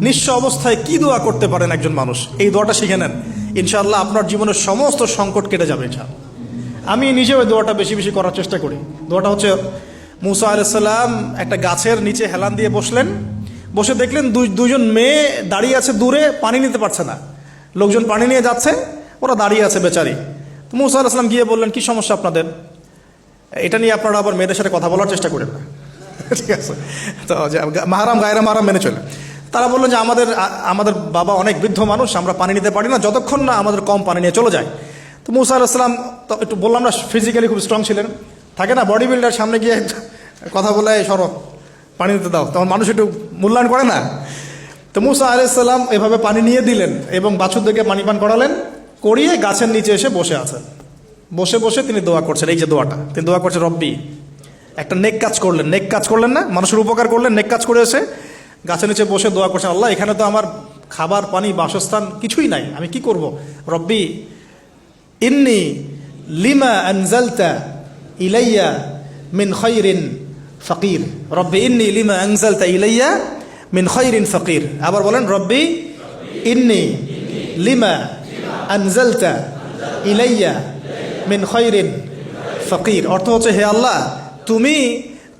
নিঃস্ব অবস্থায় কি দোয়া করতে পারেন একজন মানুষ, এই দোয়াটা শিখে নেন, ইনশাআল্লাহ আপনার জীবনের সমস্ত সংকট কেটে যাবে ইনশাআল্লাহ। আমি নিজেও ওই দোয়াটা বেশি বেশি করার চেষ্টা করি। দোয়াটা হচ্ছে, মুসা আলাইহিস সালাম একটা গাছের নিচে হেলান দিয়ে বসলেন, বসে দেখলেন দুইজন মেয়ে দাঁড়িয়ে আছে দূরে, পানি নিতে পারছে না, লোকজন পানি নিয়ে যাচ্ছে, ওরা দাঁড়িয়ে আছে বেচারি। তো মুসা আলাইহিস সালাম গিয়ে বললেন, কি সমস্যা আপনাদের? এটা নিয়ে আপনারা আবার মেয়েদের সাথে কথা বলার চেষ্টা করেন না, ঠিক আছে? তো মাহারাম গায়রা মাহারাম মেনে চলে। তারা বললেন যে আমাদের বাবা অনেক বৃদ্ধ মানুষ, আমরা পানি নিতে পারি না যতক্ষণ না আমাদের কম পানি নিয়ে চলে যায়। তো মুসা আলাইহিস সালাম তো একটু বললাম না, ফিজিক্যালি খুব স্ট্রং ছিলেন, থাকে না বডি বিল্ডার, সামনে গিয়ে কথা বলে সরো পানি দিতে দাও, তখন মানুষ একটু মূল্যায়ন করে না। তো মুসা আলাইহিস সালাম এভাবে পানি নিয়ে দিলেন এবং বাছুরদেরকে পানি পান করালেন, করিয়ে গাছের নিচে এসে বসে আছেন। বসে বসে তিনি দোয়া করছেন, এই যে দোয়াটা তিনি দোয়া করছেন, রব্বি, একটা নেক কাজ করলেন, নেক কাজ করলেন না, মানুষের উপকার করলেন, নেক কাজ করে এসে গাছের নিচে বসে দোয়া করছেন, আল্লাহ এখানে তো আমার খাবার পানি বাসস্থান কিছুই নাই, আমি কি করব? রব্বি ইন্নি লিমা আনজালতা ইলাইয়া মিন খায়রিন ফাকির, রব্বি ইন্নি লিমা আনজালতা ইলাইয়া মিন খায়রিন ফাকির। আবার বলেন, রব্বি ইন্নি লিমা আনজালতা ইলাইয়া মিন খায়রিন ফাকির। অর্থ হচ্ছে, হে আল্লাহ, তুমি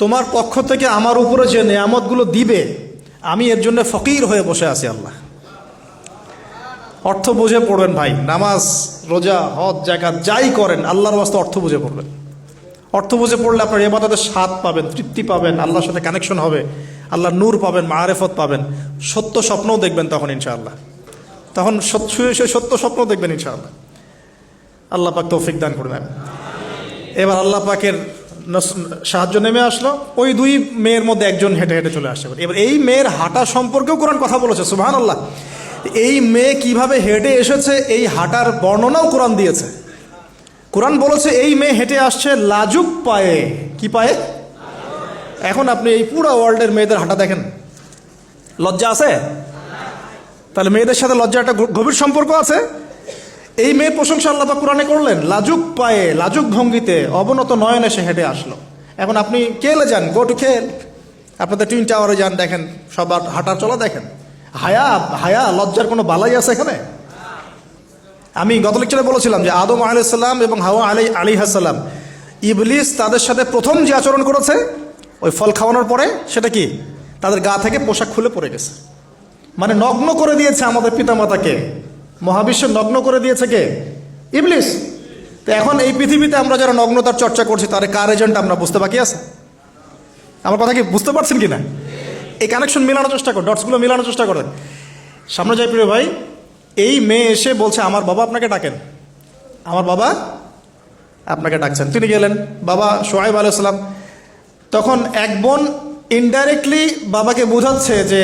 তোমার পক্ষ থেকে আমার উপরে যে নেয়ামতগুলো দিবে, আমি এর জন্য ফকির হয়ে বসে আছি আল্লাহ। অর্থ বুঝে পড়বেন ভাই, নামাজ রোজা হজ জাকাত যাই করেন আল্লাহর ওয়াস্তে অর্থ বুঝে পড়বেন। অর্থ বুঝে পড়লে আপনার ইবাদতের স্বাদ পাবেন, তৃপ্তি পাবেন, আল্লাহর সাথে কানেকশন হবে, আল্লাহর নূর পাবেন, মাআরিফত পাবেন, সত্য স্বপ্নও দেখবেন তখন ইনশাআল্লাহ। তখন সত্য স্বপ্ন দেখবেন ইনশাআল্লাহ। আল্লাহ পাক তৌফিক দান করবেন। এবার আল্লাহ পাকের সাহায্য নেমে আসলো, ওই দুই মেয়ের মধ্যে একজন হেঁটে হেঁটে চলে আসছে। এবার এই মেয়ের হাঁটা সম্পর্কেও কোরআন কথা বলেছে, সুবহানাল্লাহ। এই মেয়ে কিভাবে হেঁটে এসেছে এই হাঁটার বর্ণনাও কোরআন দিয়েছে। কোরআন বলেছে এই মেয়ে হেঁটে আসছে লাজুক পায়ে। কি পায়ে? এখন আপনি এই পুরো ওয়ার্ল্ডের মেয়েদের হাঁটা দেখেন, লজ্জা আছে? তাহলে মেয়েদের সাথে লজ্জা একটা গভীর সম্পর্ক আছে। এই মেয়ের প্রশংসা আল্লাহ পাক কোরআনে করলেন, লাজুক পায়ে, লাজুক ভঙ্গিতে, অবনত নয়নে সে হেঁটে আসলো। এখন আপনি কেলে যান, গো টু খেল, আপনাদের টুইন টাওয়ারে যান, দেখেন সবার হাঁটার চলা দেখেন। হায়া লজ্জার কোনো বালাই আছে এখানে? আমি গত লেকচারে বলেছিলাম যে আদম আলাইহিস সালাম এবং হাওয়া আলাইহিস সালাম, ইবলিস তাদের সাথে প্রথম যে আচরণ করেছে ওই ফল খাওয়ানোর পরে, সেটা কি? তাদের গা থেকে পোশাক খুলে পড়ে গেছে, মানে নগ্ন করে দিয়েছে আমাদের পিতামাতাকে। মহাবিশ্ব নগ্ন করে দিয়েছে কে? ইবলিস। তো এখন এই পৃথিবীতে আমরা যারা নগ্নতার চর্চা করছি, তার কার এজেন্ট আমরা বুঝতে বাকি আছে? আমার কথা কি বুঝতে পারছেন কি না? এই কানেকশন মেলানোর চেষ্টা করেন, ডটসগুলো মেলানোর চেষ্টা করেন। সামনে যাই প্রিয় ভাই, এই মেয়ে এসে বলছে, আমার বাবা আপনাকে ডাকেন, আমার বাবা আপনাকে ডাকছেন। তিনি গেলেন, বাবা শুআয়ব আলাইহিস সালাম। তখন এক বোন ইনডাইরেক্টলি বাবাকে বোঝাচ্ছে যে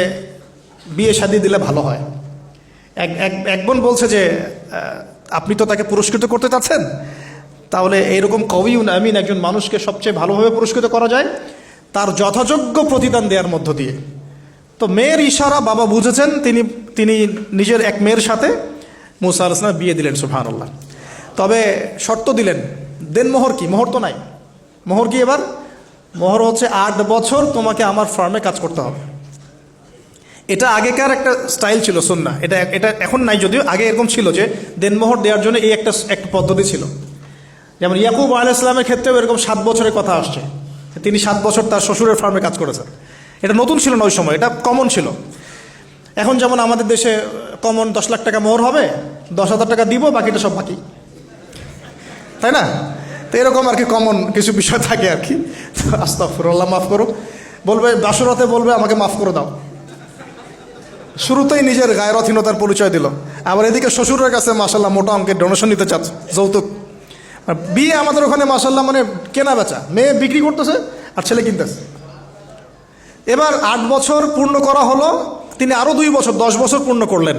বিয়ে শাদী দিলে ভালো হয়। এক বোন বলছে যে আপনি তো তাকে পুরস্কৃত করতে চাচ্ছেন, তাহলে এইরকম কওয়িউন আমিন একজন মানুষকে সবচেয়ে ভালোভাবে পুরস্কৃত করা যায় তার যথাযোগ্য প্রতিদান দেওয়ার মধ্য দিয়ে। তো মেয়ের ইশারা বাবা বুঝেছেন, তিনি নিজের এক মেয়ের সাথে মুসা আলাইহিস সালাম বিয়ে দিলেন, সুবহানাল্লাহ। তবে শর্ত দিলেন, দেন মোহর কি? মোহর তো নাই। মোহর কি এবার? মোহর হচ্ছে 8 বছর তোমাকে আমার ফার্মে কাজ করতে হবে। এটা আগেকার একটা স্টাইল ছিল, সুন্নাহ। এটা এখন নাই, যদিও আগে এরকম ছিল যে দেনমোহর দেওয়ার জন্য এই একটা পদ্ধতি ছিল। যেমন ইয়াকুব আলাইহিস সালামের ক্ষেত্রেও এরকম 7 বছরের কথা আসছে, তিনি 7 বছর তার শ্বশুরের ফার্মে কাজ করেছেন। এটা নতুন ছিল না ওই সময়, এটা কমন ছিল। এখন যেমন আমাদের দেশে কমন 10 লাখ টাকা মোহর হবে, 10,000 টাকা দিব, বাকিটা সব বাকি, তাই না? তো এরকম আর কি কমন কিছু বিষয় থাকে আর কি। আস্তাগফিরুল্লাহ, মাফ করো। বলবে বাসরাতে, বলবে আমাকে মাফ করে দাও। শুরুতেই নিজের গায়রথহীনতার পরিচয় দিল। আবার এদিকে শ্বশুরের কাছে মাশাল্লাহ মোটা অঙ্কের ডোনেশন নিতে চাচ্ছে, যৌতুক। বিয়ে আমাদের ওখানে মাশাল্লাহ মানে কেনা বেচা, মেয়ে বিক্রি করতেছে আর ছেলে কিনতেছে। এবার 8 বছর পূর্ণ করা হলো, তিনি আরও 2 বছর 10 বছর পূর্ণ করলেন।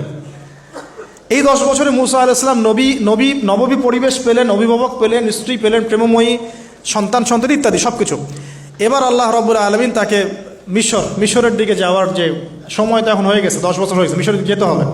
এই 10 বছরে মুসা আলাইহিস সালাম নববী পরিবেশ পেলেন, অভিভাবক পেলেন, স্ত্রী পেলেন, প্রেমময়ী সন্তান ইত্যাদি সব কিছু। এবার আল্লাহ রাব্বুল আলামিন তাকে মিশরের দিকে যাওয়ার যে সময় তো এখন হয়ে গেছে, 10 বছর হয়েছে, মিশরের দিকে যেতে হবে।